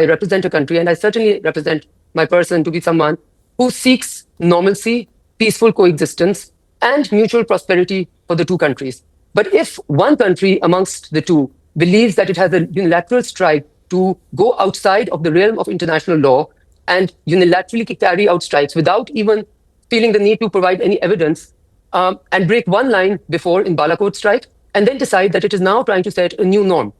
I represent a country, and I certainly represent my person to be someone who seeks normalcy, peaceful coexistence, and mutual prosperity for the two countries. But if one country amongst the two believes that it has a unilateral strike to go outside of the realm of international law and unilaterally carry out strikes without even feeling the need to provide any evidence, and break one line before in Balakot strike, and then decide that it is now trying to set a new norm.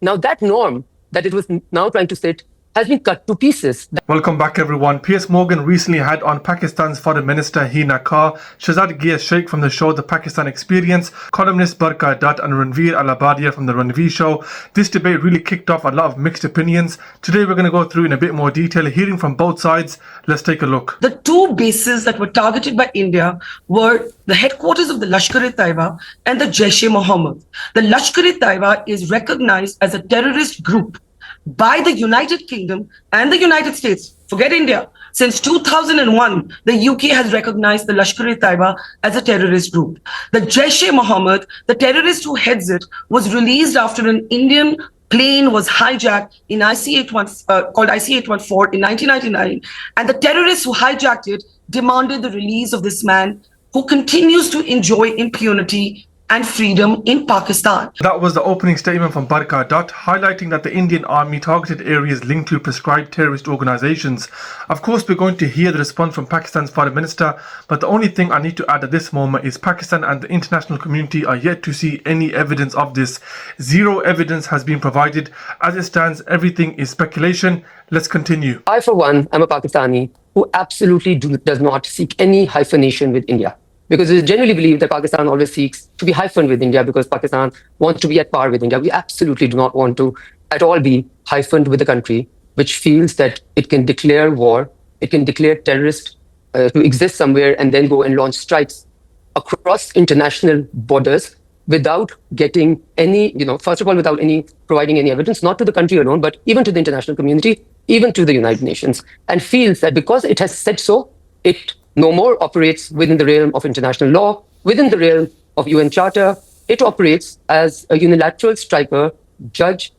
Now that norm that it was now trying to set has been cut to pieces. Welcome back, everyone. Piers Morgan recently had on Pakistan's Foreign Minister Hina Khan, Shahzad Ghia Sheikh from the show The Pakistan Experience, columnist Barkha Dutt and Ranveer Alabadia from The Ranveer Show. This debate really kicked off a lot of mixed opinions. Today we're going to go through in a bit more detail, hearing from both sides. Let's take a look. The two bases that were targeted by India were the headquarters of the Lashkar-e-Taiba and the Jaish-e-Mohammed. The Lashkar-e-Taiba is recognized as a terrorist group by the United Kingdom and the United States. Forget India. Since 2001, the UK has recognized the Lashkar-e-Taiba as a terrorist group. The Jaish-e-Mohammed, the terrorist who heads it, was released after an Indian plane was hijacked in called IC-814 in 1999. And the terrorists who hijacked it demanded the release of this man who continues to enjoy impunity and freedom in Pakistan. That was the opening statement from Barkha Dutt, highlighting that the Indian army targeted areas linked to prescribed terrorist organizations. Of course, we're going to hear the response from Pakistan's foreign minister, but the only thing I need to add at this moment is Pakistan and the international community are yet to see any evidence of this. Zero evidence has been provided. As it stands, everything is speculation. Let's continue. I, for one, am a Pakistani who absolutely does not seek any hyphenation with India. Because we generally believe that Pakistan always seeks to be hyphened with India because Pakistan wants to be at par with India. We absolutely do not want to at all be hyphened with a country which feels that it can declare war, it can declare terrorists to exist somewhere and then go and launch strikes across international borders without getting any, first of all, without any providing any evidence, not to the country alone, but even to the international community, even to the United Nations, and feels that because it has said so, it no more operates within the realm of international law, within the realm of UN Charter. It operates as a unilateral striker, judge,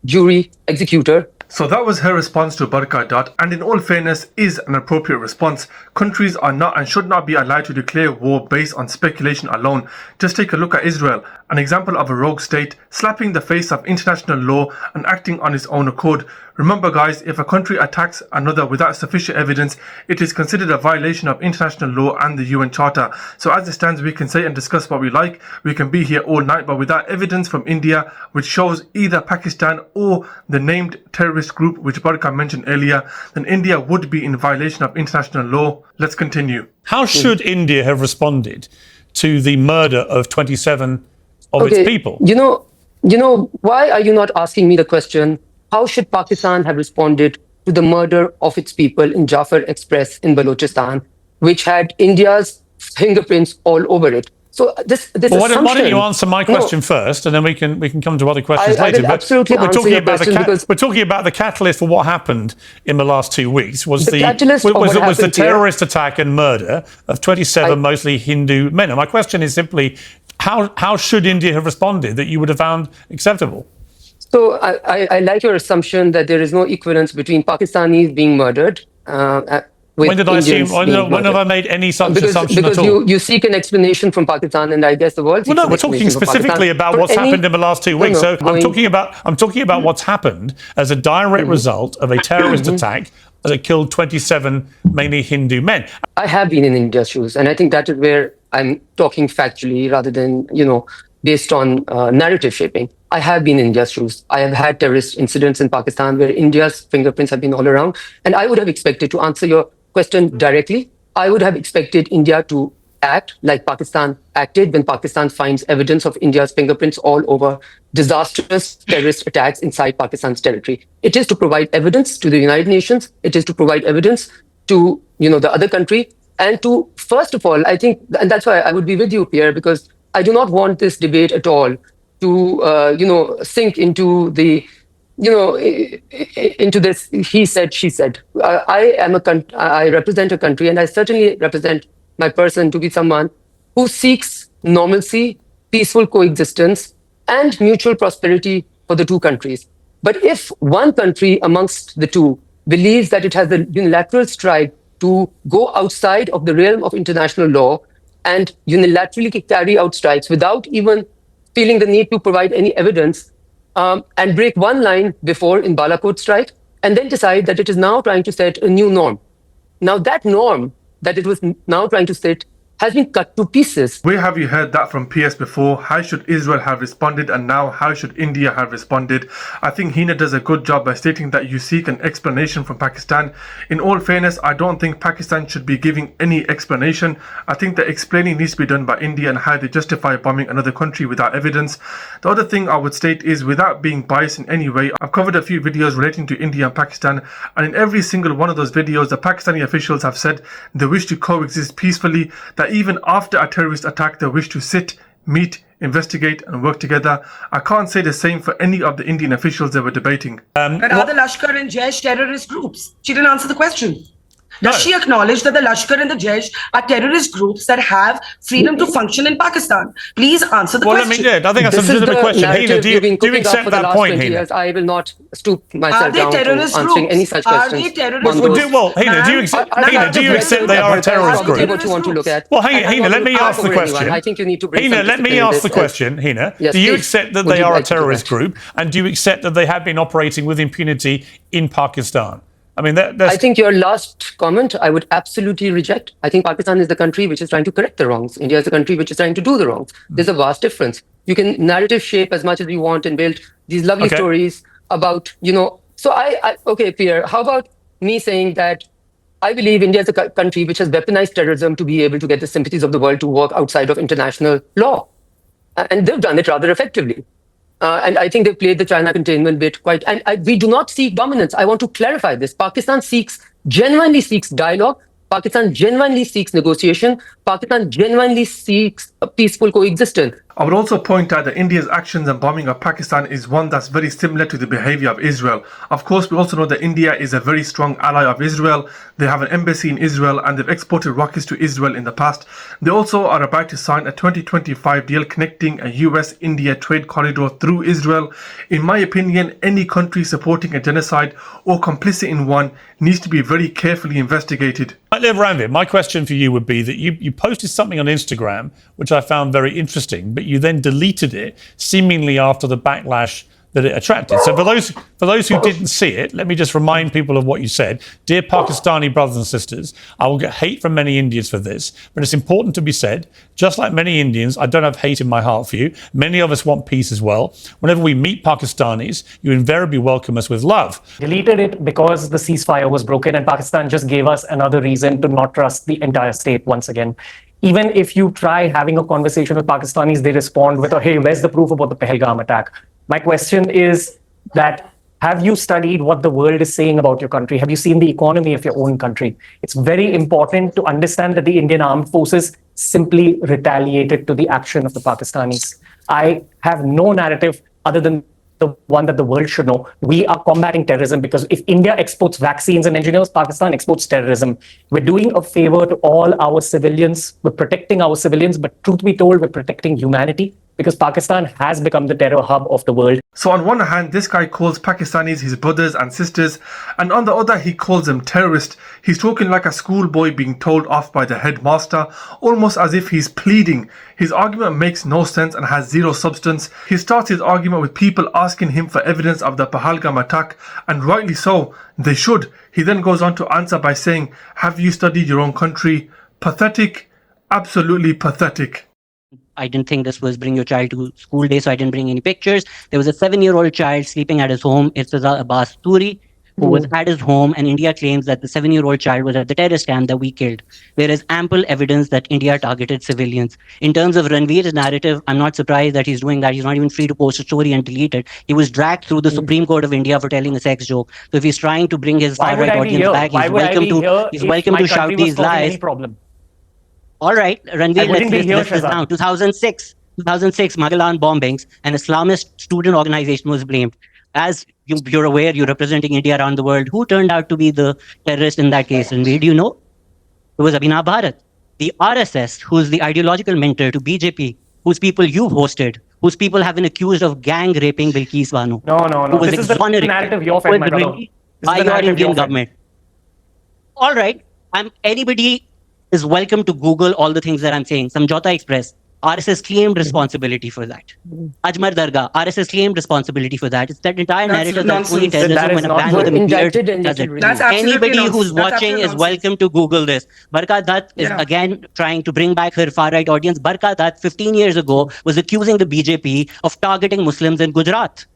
jury, executor. So that was her response to Barkha Dutt, and in all fairness is an appropriate response. Countries are not and should not be allowed to declare war based on speculation alone. Just take a look at Israel, an example of a rogue state slapping the face of international law and acting on its own accord. Remember guys, if a country attacks another without sufficient evidence, it is considered a violation of international law and the UN Charter. So as it stands, we can say and discuss what we like, we can be here all night, but without evidence from India which shows either Pakistan or the named terrorist group which Barkha mentioned earlier, then India would be in violation of international law. Let's continue. How should India have responded to the murder of 27 of its people? Why are you not asking me the question, how should Pakistan have responded to the murder of its people in Jafar Express in Balochistan, which had India's fingerprints all over it? So this why don't you answer my question first, and then we can come to other questions later. But absolutely we're talking about the catalyst for what happened in the last 2 weeks was the terrorist attack and murder of 27 mostly Hindu men. And my question is simply, how should India have responded that you would have found acceptable? So I like your assumption that there is no equivalence between Pakistanis being murdered. When have I made any such assumption at all? Because you seek an explanation from Pakistan, and I guess the world. Well, no, we're talking specifically about what's happened in the last 2 weeks. I'm talking about what's happened as a direct result of a terrorist attack that killed 27 mainly Hindu men. I have been in India's shoes, and I think that is where I'm talking factually rather than based on narrative shaping. I have been in India's shoes. I have had terrorist incidents in Pakistan where India's fingerprints have been all around, and I would have expected, to answer your question directly, I would have expected India to act like Pakistan acted when Pakistan finds evidence of India's fingerprints all over disastrous terrorist attacks inside Pakistan's territory. It is to provide evidence to the United Nations. It is to provide evidence to the other country, and to, first of all, I think, and that's why I would be with you, Pierre, because I do not want this debate at all to sink into the into this he said, she said. I represent a country, and I certainly represent my person to be someone who seeks normalcy, peaceful coexistence, and mutual prosperity for the two countries. But if one country amongst the two believes that it has the unilateral strike to go outside of the realm of international law and unilaterally carry out strikes without even feeling the need to provide any evidence, and break one line before in Balakot strike, and then decide that it is now trying to set a new norm. Now that norm that it was now trying to set has been cut to pieces. Where have you heard that from Piers before? How should Israel have responded, and now how should India have responded? I think Hina does a good job by stating that you seek an explanation from Pakistan. In all fairness, I don't think Pakistan should be giving any explanation. I think that explaining needs to be done by India and how they justify bombing another country without evidence. The other thing I would state is, without being biased in any way, I've covered a few videos relating to India and Pakistan, and in every single one of those videos, the Pakistani officials have said they wish to coexist peacefully, that even after a terrorist attack they wish to sit, meet, investigate and work together. I can't say the same for any of the Indian officials they were debating. But are the Lashkar and Jaish terrorist groups? She didn't answer the question. Does No. she acknowledge that the Lashkar and the Jaish are terrorist groups that have freedom to function in Pakistan? Please answer the Well, I question. mean, yeah, I think that's a This is legitimate the question. Hina, narrative do you've been you cooking up accept for the that last point, 20 Hina? years. I will not stoop Are myself they down to terrorist answering groups? any such Are questions. they terrorist on groups? those. Well, Hina, do you accept, Hina, do you accept they are a terrorist Probably group? what you want to look at. Well, And I Hina, want let to me ask the cover anyone. question. I think you need to bring Hina, some let me discipline in ask the this. question, Hina. Yes, do you please. accept that Would they you are a like to do terrorist that? group? And do you accept that they have been operating with impunity in Pakistan? I mean, that's... I think your last comment, I would absolutely reject. I think Pakistan is the country which is trying to correct the wrongs. India is the country which is trying to do the wrongs. There's a vast difference. You can narrative shape as much as you want and build these lovely Okay. stories about, So okay, Pierre, how about me saying that I believe India is a country which has weaponized terrorism to be able to get the sympathies of the world to work outside of international law. And they've done it rather effectively. And I think they've played the China containment bit quite. And we do not seek dominance. I want to clarify this. Pakistan genuinely seeks dialogue. Pakistan genuinely seeks negotiation. Pakistan genuinely seeks a peaceful coexistence. I would also point out that India's actions and bombing of Pakistan is one that's very similar to the behavior of Israel. Of course, we also know that India is a very strong ally of Israel. They have an embassy in Israel and they've exported rockets to Israel in the past. They also are about to sign a 2025 deal connecting a US-India trade corridor through Israel. In my opinion, any country supporting a genocide or complicit in one needs to be very carefully investigated. Ranveer, my question for you would be that you posted something on Instagram, which I found very interesting, but you then deleted it seemingly after the backlash that it attracted. So for those who didn't see it, let me just remind people of what you said. Dear Pakistani brothers and sisters, I will get hate from many Indians for this, but it's important to be said, just like many Indians, I don't have hate in my heart for you. Many of us want peace as well. Whenever we meet Pakistanis, you invariably welcome us with love. Deleted it because the ceasefire was broken and Pakistan just gave us another reason to not trust the entire state once again. Even if you try having a conversation with Pakistanis, they respond with, hey, where's the proof about the Pahalgam attack? My question is that, have you studied what the world is saying about your country? Have you seen the economy of your own country? It's very important to understand that the Indian armed forces simply retaliated to the action of the Pakistanis. I have no narrative other than the one that the world should know. We are combating terrorism because if India exports vaccines and engineers, Pakistan exports terrorism. We're doing a favor to all our civilians. We're protecting our civilians, but truth be told, we're protecting humanity because Pakistan has become the terror hub of the world. So on one hand, this guy calls Pakistanis his brothers and sisters, and on the other, he calls them terrorists. He's talking like a schoolboy being told off by the headmaster, almost as if he's pleading. His argument makes no sense and has zero substance. He starts his argument with people asking him for evidence of the Pahalgam attack, and rightly so, they should. He then goes on to answer by saying, have you studied your own country? Pathetic, absolutely pathetic. I didn't think this was bring your child to school day, so I didn't bring any pictures. There was a 7-year-old child sleeping at his home, Irtaza Abbas Turi, who was at his home, and India claims that the 7-year-old child was at the terrorist camp that we killed. There is ample evidence that India targeted civilians. In terms of Ranveer's narrative, I'm not surprised that he's doing that. He's not even free to post a story and delete it. He was dragged through the Supreme Court of India for telling a sex joke. So if he's trying to bring his far-right audience back, he's welcome to shout these lies. All right, Ranveer, let's list this down. 2006, Magalan bombings, an Islamist student organization was blamed. As you're aware, you're representing India around the world. Who turned out to be the terrorist in that case? And do you know? It was Abhinav Bharat. The RSS, who's the ideological mentor to BJP, whose people you've hosted, whose people have been accused of gang raping Bilkis Banu. No. Who was This is the exonerated, narrative you're was fed, my brother. released This is by the your narrative Indian you're fed. government. All right, anybody is welcome to Google all the things that I'm saying. Samjhauta Express, RSS claimed responsibility for that. Ajmer Dargah, RSS claimed responsibility for that. It's that entire That's narrative that's only nonsense. terrorism That is when a not man true. with a beard Indicted and does yet it. released. That's absolutely Anybody nonsense. who's That's watching absolute is nonsense. welcome to Google this. Barkha Dutt is Yeah. again trying to bring back her far-right audience. Barkha Dutt, 15 years ago, was accusing the BJP of targeting Muslims in Gujarat.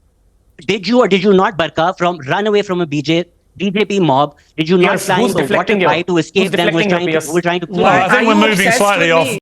Did you or did you not, Barkha, run away from a BJP mob? Did you not Yes, climb who's a water deflecting here? pipe to escape Who's them? deflecting here, Piers? Who were trying to kill Well, you? I think Are we're you moving obsessed slightly with off me?